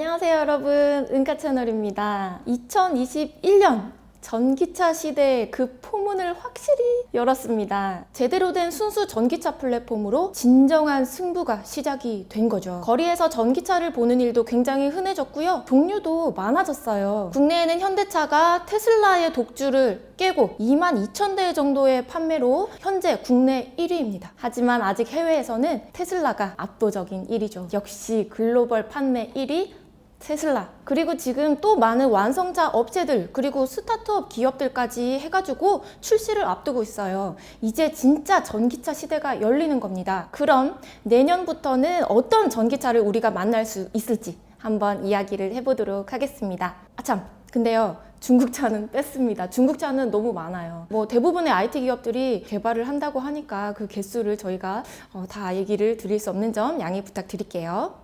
안녕하세요 여러분, 은카 채널입니다. 2021년 전기차 시대의 그 포문을 확실히 열었습니다. 제대로 된 순수 전기차 플랫폼으로 진정한 승부가 시작이 된 거죠. 거리에서 전기차를 보는 일도 굉장히 흔해졌고요. 종류도 많아졌어요. 국내에는 현대차가 테슬라의 독주를 깨고 22,000대 정도의 판매로 현재 국내 1위입니다. 하지만 아직 해외에서는 테슬라가 압도적인 1위죠. 역시 글로벌 판매 1위 테슬라. 그리고 지금 또 많은 완성차 업체들 그리고 스타트업 기업들까지 해가지고 출시를 앞두고 있어요. 이제 진짜 전기차 시대가 열리는 겁니다. 그럼 내년부터는 어떤 전기차를 우리가 만날 수 있을지 한번 이야기를 해보도록 하겠습니다. 아참, 근데요, 중국차는 뺐습니다. 중국차는 너무 많아요. 대부분의 IT 기업들이 개발을 한다고 하니까 그 개수를 저희가 다 얘기를 드릴 수 없는 점 양해 부탁드릴게요.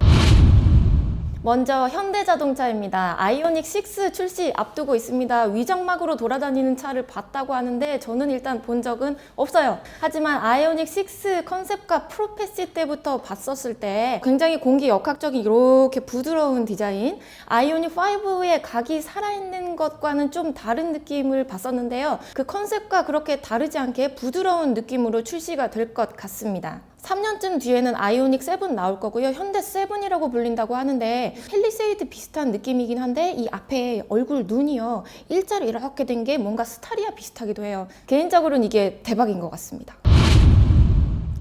먼저 현대자동차입니다. 아이오닉 6 출시 앞두고 있습니다. 위장막으로 돌아다니는 차를 봤다고 하는데 저는 일단 본 적은 없어요. 하지만 아이오닉 6 컨셉과 프로페시 때부터 봤었을 때 굉장히 공기역학적인 이렇게 부드러운 디자인, 아이오닉 5의 각이 살아있는 것과는 좀 다른 느낌을 봤었는데요. 그 컨셉과 그렇게 다르지 않게 부드러운 느낌으로 출시가 될 것 같습니다. 3년쯤 뒤에는 아이오닉 7 나올 거고요. 현대 7이라고 불린다고 하는데 펠리세이드 비슷한 느낌이긴 한데 이 앞에 얼굴 눈이요, 일자로 이렇게 된 게 뭔가 스타리아 비슷하기도 해요. 개인적으로는 이게 대박인 것 같습니다.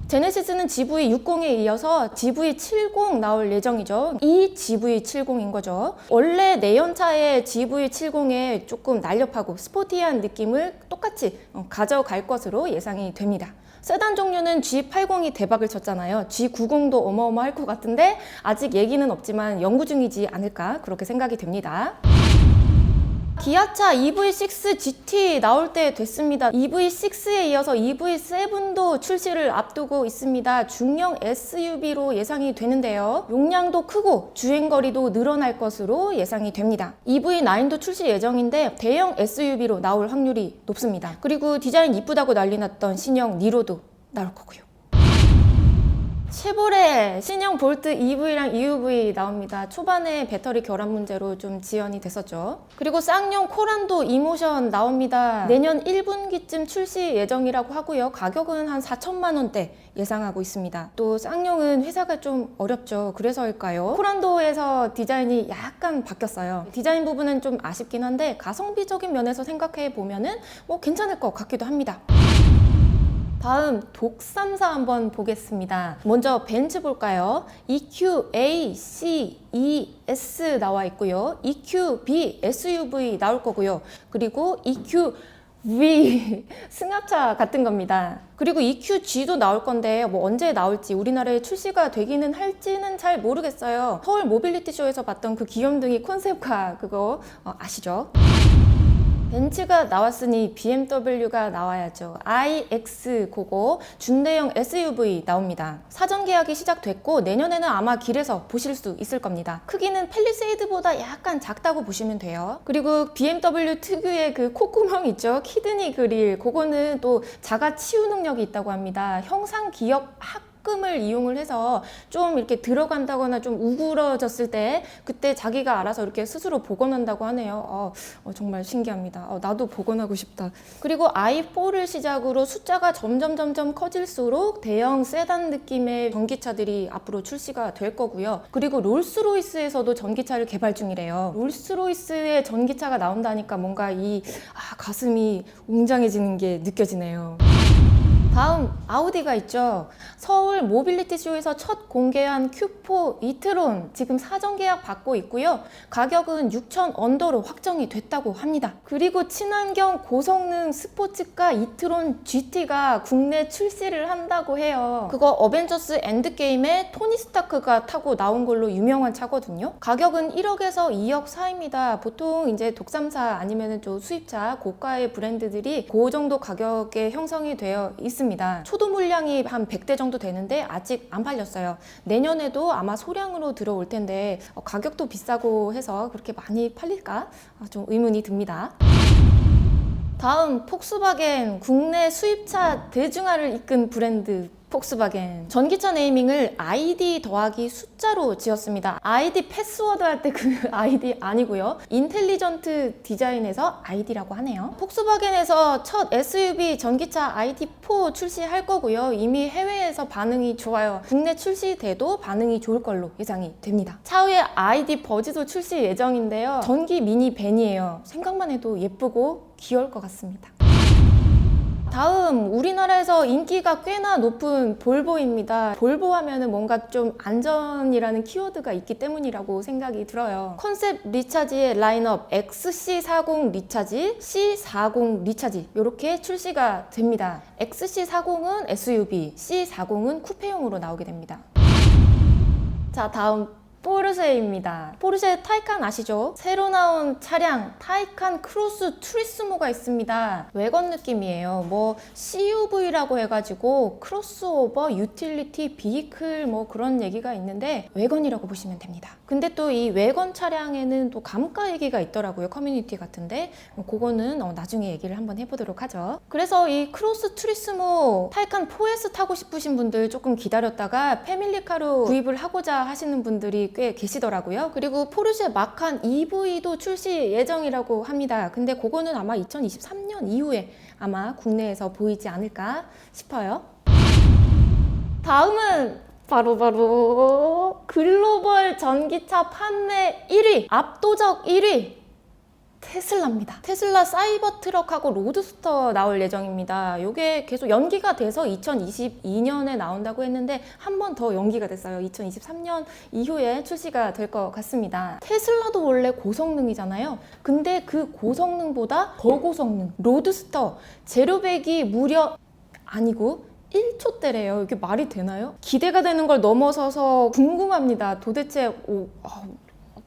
제네시스는 GV60에 이어서 GV70 나올 예정이죠. 이 GV70인 거죠. 원래 내연차의 GV70에 조금 날렵하고 스포티한 느낌을 똑같이 가져갈 것으로 예상이 됩니다. 세단 종류는 G80이 대박을 쳤잖아요. G90도 어마어마할 것 같은데 아직 얘기는 없지만 연구 중이지 않을까 그렇게 생각이 됩니다. 기아차 EV6 GT 나올 때 됐습니다. EV6에 이어서 EV7도 출시를 앞두고 있습니다. 중형 SUV로 예상이 되는데요. 용량도 크고 주행거리도 늘어날 것으로 예상이 됩니다. EV9도 출시 예정인데 대형 SUV로 나올 확률이 높습니다. 그리고 디자인 이쁘다고 난리 났던 신형 니로도 나올 거고요. 쉐보레 신형 볼트 EV랑 EUV 나옵니다. 초반에 배터리 결함 문제로 좀 지연이 됐었죠. 그리고 쌍용 코란도 이모션 나옵니다. 내년 1분기쯤 출시 예정이라고 하고요. 가격은 한 4천만 원대 예상하고 있습니다. 또 쌍용은 회사가 좀 어렵죠. 그래서일까요? 코란도에서 디자인이 약간 바뀌었어요. 디자인 부분은 좀 아쉽긴 한데 가성비적인 면에서 생각해 보면은 괜찮을 것 같기도 합니다. 다음 독삼사 한번 보겠습니다. 먼저 벤츠 볼까요? EQA-C-ES 나와 있고요. EQB SUV 나올 거고요. 그리고 EQV 승합차 같은 겁니다. 그리고 EQG도 나올 건데 언제 나올지 우리나라에 출시가 되기는 할지는 잘 모르겠어요. 서울 모빌리티 쇼에서 봤던 그 귀염둥이 콘셉트카 그거 아시죠? 벤츠가 나왔으니 BMW가 나와야죠. iX 그거 준대형 SUV 나옵니다. 사전 계약이 시작됐고 내년에는 아마 길에서 보실 수 있을 겁니다. 크기는 펠리세이드보다 약간 작다고 보시면 돼요. 그리고 BMW 특유의 그 콧구멍 있죠? 키드니 그릴 그거는 또 자가 치유 능력이 있다고 합니다. 형상 기억 합금을 이용을 해서 좀 이렇게 들어간다거나 좀 우그러졌을 때 그때 자기가 알아서 이렇게 스스로 복원한다고 하네요. 정말 신기합니다. 나도 복원하고 싶다. 그리고 i4를 시작으로 숫자가 점점 커질수록 대형 세단 느낌의 전기차들이 앞으로 출시가 될 거고요. 그리고 롤스로이스에서도 전기차를 개발 중이래요. 롤스로이스의 전기차가 나온다니까 뭔가 가슴이 웅장해지는 게 느껴지네요. 다음 아우디가 있죠. 서울 모빌리티 쇼에서 첫 공개한 Q4 이트론 지금 사전 계약 받고 있고요. 가격은 6천 언더로 확정이 됐다고 합니다. 그리고 친환경 고성능 스포츠카 이트론 GT가 국내 출시를 한다고 해요. 그거 어벤져스 엔드게임에 토니 스타크가 타고 나온 걸로 유명한 차거든요. 가격은 1억에서 2억 사이입니다. 보통 이제 독삼사 아니면 좀 수입차 고가의 브랜드들이 그 정도 가격에 형성이 되어 있습니다. 초도 물량이 한 100대 정도 되는데 아직 안 팔렸어요. 내년에도 아마 소량으로 들어올 텐데 가격도 비싸고 해서 그렇게 많이 팔릴까 좀 의문이 듭니다. 다음 폭스바겐 국내 수입차 대중화를 이끈 브랜드 폭스바겐 전기차 네이밍을 ID 더하기 숫자로 지었습니다. ID 패스워드 할 때 그 ID 아니고요. 인텔리전트 디자인에서 ID라고 하네요. 폭스바겐에서 첫 SUV 전기차 ID4 출시할 거고요. 이미 해외에서 반응이 좋아요. 국내 출시돼도 반응이 좋을 걸로 예상이 됩니다. 차후에 ID 버즈도 출시 예정인데요. 전기 미니 밴이에요. 생각만 해도 예쁘고 귀여울 것 같습니다. 다음 우리나라에서 인기가 꽤나 높은 볼보입니다. 볼보 하면은 뭔가 좀 안전이라는 키워드가 있기 때문이라고 생각이 들어요. 컨셉 리차지의 라인업 XC40 리차지, C40 리차지 이렇게 출시가 됩니다. XC40은 SUV, C40은 쿠페용으로 나오게 됩니다. 자, 다음 포르쉐입니다. 포르쉐 타이칸 아시죠? 새로 나온 차량 타이칸 크로스 투리스모가 있습니다. 외관 느낌이에요. 뭐 CUV라고 해가지고 크로스오버 유틸리티 비이클 뭐 그런 얘기가 있는데 외관이라고 보시면 됩니다. 근데 또 이 외관 차량에는 또 감가 얘기가 있더라고요. 커뮤니티 같은데 그거는 나중에 얘기를 한번 해보도록 하죠. 그래서 이 크로스 투리스모 타이칸 4S 타고 싶으신 분들 조금 기다렸다가 패밀리카로 구입을 하고자 하시는 분들이 꽤 계시더라고요. 그리고 포르쉐 마칸 EV도 출시 예정이라고 합니다. 근데 그거는 아마 2023년 이후에 아마 국내에서 보이지 않을까 싶어요. 다음은 바로 글로벌 전기차 판매 1위, 압도적 1위 테슬라입니다. 테슬라 사이버 트럭하고 로드스터 나올 예정입니다. 이게 계속 연기가 돼서 2022년에 나온다고 했는데 한 번 더 연기가 됐어요. 2023년 이후에 출시가 될 것 같습니다. 테슬라도 원래 고성능이잖아요. 근데 그 고성능보다 더 고성능 로드스터 제로백이 무려 아니고 1초대래요. 이게 말이 되나요? 기대가 되는 걸 넘어서서 궁금합니다. 도대체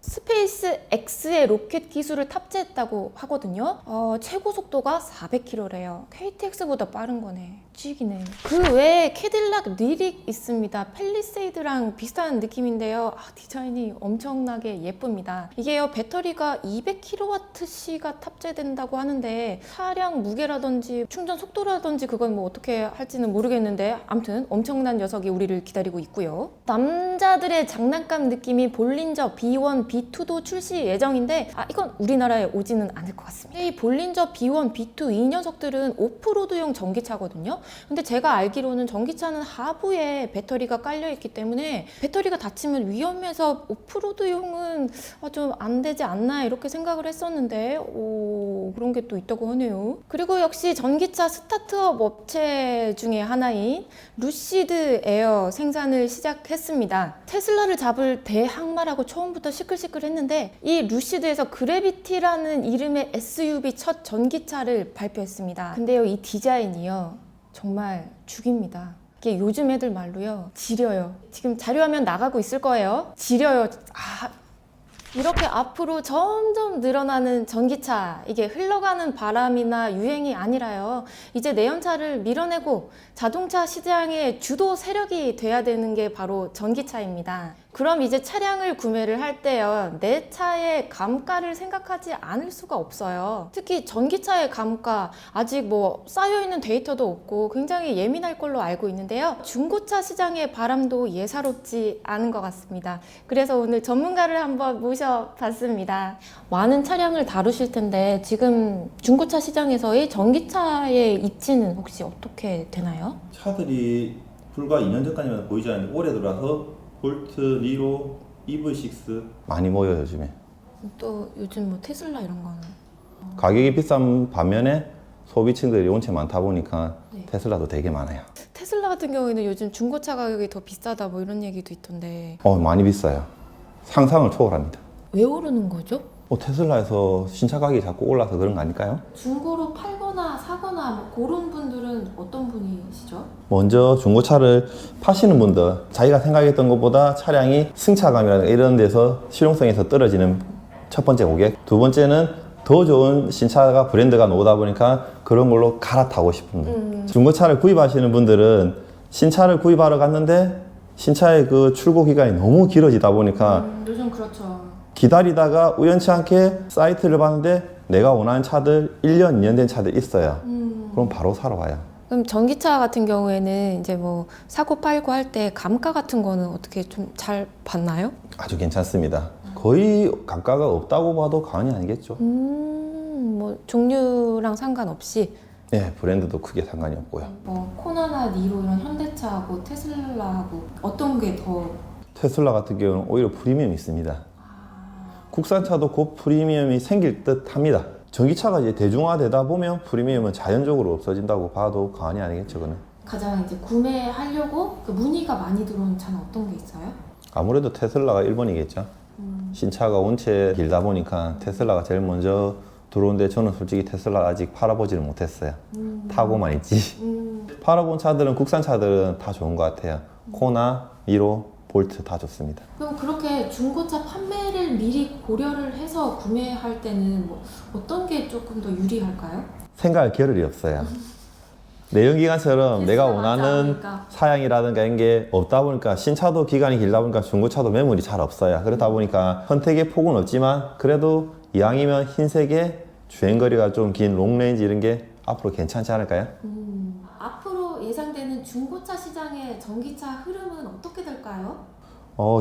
스페이스 X의 로켓 기술을 탑재했다고 하거든요. 최고 속도가 400km래요. KTX보다 빠른 거네. 찌기네. 그 외에 캐딜락 리릭 있습니다. 팰리세이드랑 비슷한 느낌인데요. 디자인이 엄청나게 예쁩니다. 이게요, 배터리가 200kWh가 탑재된다고 하는데 차량 무게라든지 충전 속도라든지 그건 뭐 어떻게 할지는 모르겠는데 아무튼 엄청난 녀석이 우리를 기다리고 있고요. 남자들의 장난감 느낌이 볼린저 B1, B2도 출시 예정인데 이건 우리나라에 오지는 않을 것 같습니다. 이 볼린저 B1, B2 이 녀석들은 오프로드용 전기차거든요. 근데 제가 알기로는 전기차는 하부에 배터리가 깔려있기 때문에 배터리가 닫히면 위험해서 오프로드용은 좀 안 되지 않나 이렇게 생각을 했었는데 그런 게 또 있다고 하네요. 그리고 역시 전기차 스타트업 업체 중에 하나인 루시드 에어 생산을 시작했습니다. 테슬라를 잡을 대항마라고 처음부터 시끌시끌했는데 이 루시드에서 그래비티라는 이름의 SUV 첫 전기차를 발표했습니다. 근데요, 이 디자인이요 정말 죽입니다. 이게 요즘 애들 말로요 지려요. 지금 자료화면 나가고 있을 거예요. 지려요. 이렇게 앞으로 점점 늘어나는 전기차, 이게 흘러가는 바람이나 유행이 아니라요, 이제 내연차를 밀어내고 자동차 시장의 주도 세력이 돼야 되는 게 바로 전기차입니다. 그럼 이제 차량을 구매를 할 때요, 내 차의 감가를 생각하지 않을 수가 없어요. 특히 전기차의 감가 아직 뭐 쌓여있는 데이터도 없고 굉장히 예민할 걸로 알고 있는데요, 중고차 시장의 바람도 예사롭지 않은 것 같습니다. 그래서 오늘 전문가를 한번 모셔봤습니다. 많은 차량을 다루실 텐데 지금 중고차 시장에서의 전기차의 입지는 혹시 어떻게 되나요? 차들이 불과 2년 전까지만 보이지 않는데 올해 들어서 볼트, 니로, EV6 많이 모여요 요즘에. 또 요즘 뭐 테슬라 이런 거는 가격이 비싼 반면에 소비층들이 온체 많다 보니까 테슬라도 되게 많아요. 테슬라 같은 경우에는 요즘 중고차 가격이 더 비싸다 뭐 이런 얘기도 있던데 많이 비싸요. 상상을 초월합니다. 왜 오르는 거죠? 테슬라에서 신차 가격이 자꾸 올라서 그런 거 아닐까요? 중고로 팔거나 사거나 뭐 그런 분들은 어떤 분이시죠? 먼저 중고차를 파시는 분들, 자기가 생각했던 것보다 차량이 승차감이나 이런 데서 실용성에서 떨어지는 첫 번째 고객. 두 번째는 더 좋은 신차가 브랜드가 나오다 보니까 그런 걸로 갈아타고 싶은 거예요. 중고차를 구입하시는 분들은 신차를 구입하러 갔는데 신차의 그 출고 기간이 너무 길어지다 보니까 요즘 그렇죠. 기다리다가 우연치 않게 사이트를 봤는데 내가 원하는 차들 1년, 2년 된 차들 있어요. 그럼 바로 사러 와요. 그럼 전기차 같은 경우에는 이제 뭐 사고 팔고 할 때 감가 같은 거는 어떻게 좀 잘 받나요? 아주 괜찮습니다. 거의 감가가 없다고 봐도 과언이 아니겠죠. 뭐 종류랑 상관없이 네, 브랜드도 크게 상관이 없고요. 뭐 코나나 니로 이런 현대차하고 테슬라하고 어떤 게 더 테슬라 같은 경우는 오히려 프리미엄이 있습니다. 국산차도 곧 프리미엄이 생길 듯 합니다. 전기차가 이제 대중화되다 보면 프리미엄은 자연적으로 없어진다고 봐도 과언이 아니겠죠, 그는. 가장 이제 구매하려고 그 문의가 많이 들어오는 차는 어떤 게 있어요? 아무래도 테슬라가 1번이겠죠. 신차가 원체 길다 보니까 테슬라가 제일 먼저 들어오는데 저는 솔직히 테슬라 아직 팔아보지는 못했어요. 타고만 있지. 팔아본 차들은 국산 차들은 다 좋은 것 같아요. 코나, 니로, 볼트 다 좋습니다. 그럼 그렇게 중고차 판매를 미리 고려를 해서 구매할 때는 뭐 어떤 게 조금 더 유리할까요? 생각할 겨를이 없어요. 내연기관처럼 내가 테슬라 맞지 원하는 않으니까. 사양이라든가 이런 게 없다 보니까 신차도 기간이 길다 보니까 중고차도 매물이 잘 없어요. 그러다 보니까 선택의 폭은 없지만 그래도 이왕이면 흰색에 주행거리가 좀 긴 롱레인지 이런 게 앞으로 괜찮지 않을까요? 앞으로 예상되는 중고차 시장의 전기차 흐름은 어떻게 될까요?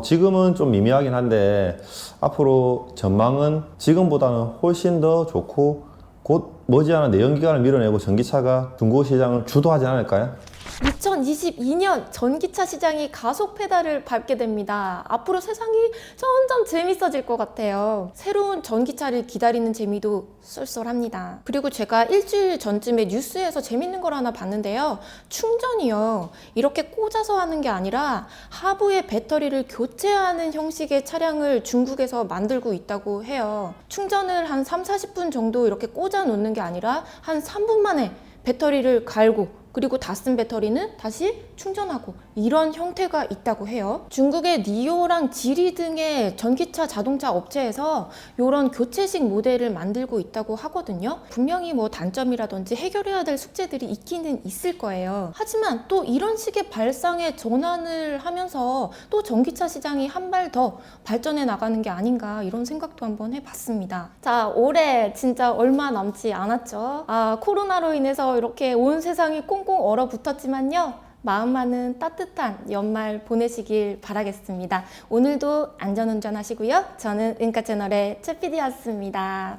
지금은 좀 미미하긴 한데 앞으로 전망은 지금보다는 훨씬 더 좋고 곧 머지않아 내연기관을 밀어내고 전기차가 중고 시장을 주도하지 않을까요? 2022년 전기차 시장이 가속 페달을 밟게 됩니다. 앞으로 세상이 점점 재밌어질 것 같아요. 새로운 전기차를 기다리는 재미도 쏠쏠합니다. 그리고 제가 일주일 전쯤에 뉴스에서 재밌는 걸 하나 봤는데요. 충전이요. 이렇게 꽂아서 하는 게 아니라 하부의 배터리를 교체하는 형식의 차량을 중국에서 만들고 있다고 해요. 충전을 한 3-40분 정도 이렇게 꽂아 놓는 게 아니라 한 3분 만에 배터리를 갈고 그리고 다 쓴 배터리는 다시 충전하고 이런 형태가 있다고 해요. 중국의 니오랑 지리 등의 전기차 자동차 업체에서 이런 교체식 모델을 만들고 있다고 하거든요. 분명히 뭐 단점이라든지 해결해야 될 숙제들이 있기는 있을 거예요. 하지만 또 이런 식의 발상에 전환을 하면서 또 전기차 시장이 한 발 더 발전해 나가는 게 아닌가 이런 생각도 한번 해봤습니다. 자, 올해 진짜 얼마 남지 않았죠. 코로나로 인해서 이렇게 온 세상이 꽁꽁 얼어붙었지만요. 마음만은 따뜻한 연말 보내시길 바라겠습니다. 오늘도 안전운전 하시고요. 저는 은카 채널의 최PD였습니다.